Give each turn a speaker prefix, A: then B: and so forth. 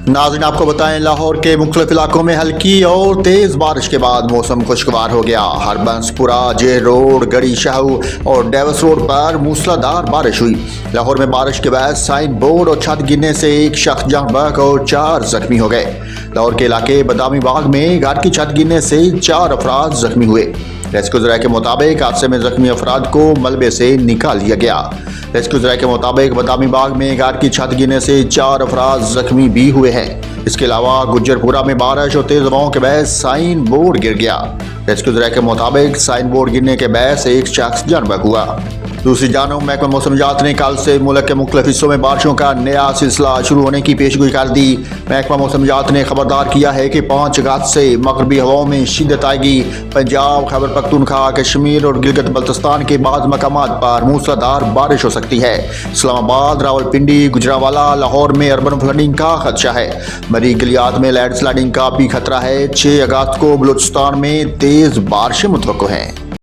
A: नाज़रीन आपको बताएं, लाहौर के मुख्तलिफ इलाकों में हल्की और तेज़ बारिश के बाद मौसम खुशगवार हो गया। हरबंसपुरा, जेल रोड, गड़ी शाहू और डेवस रोड पर मूसलाधार बारिश हुई। लाहौर में बारिश के बाद साइन बोर्ड और छत गिरने से एक शख्स जान बहक और 4 जख्मी हो गए। लाहौर के इलाके बदामी बाग में घर की छत गिरने से 4 अफराद जख्मी हुए। रेस्क्यू ज़राए के मुताबिक हादसे में जख्मी अफराद को मलबे से निकाल लिया गया। रेस्क्यू ज़राए के मुताबिक बदामी बाग में घर की छत गिरने से 4 अफराद जख्मी भी हुए हैं। इसके अलावा गुज्जरपुरा में बारिश और तेज हवाओं के बहस साइन बोर्ड गिर गया। रेस्क्यू ज़राए के मुताबिक साइन बोर्ड गिरने के बहस एक शख्स जान बहक हुआ। दूसरी जानब महकमा मौसमियात ने कल से मुल्क के मुख्तलिफ हिस्सों में बारिशों का नया सिलसिला शुरू होने की पेशगोई कर दी। महकमा मौसमियात ने खबरदार किया है कि 5 अगस्त से मगरबी हवाओं में शिद्दत आएगी। पंजाब, खैबर पख्तूनख्वा, कश्मीर और गिलगित बल्तिस्तान के बाद मकामात पर मूसलाधार बारिश हो सकती है। इस्लामाबाद, रावलपिंडी, गुजरांवाला, लाहौर में अर्बन फ्लडिंग का खदशा है। मरी गलियात में लैंड स्लाइडिंग का भी खतरा है। 6 अगस्त को बलूचिस्तान में तेज बारिशें मुतवक्को हैं।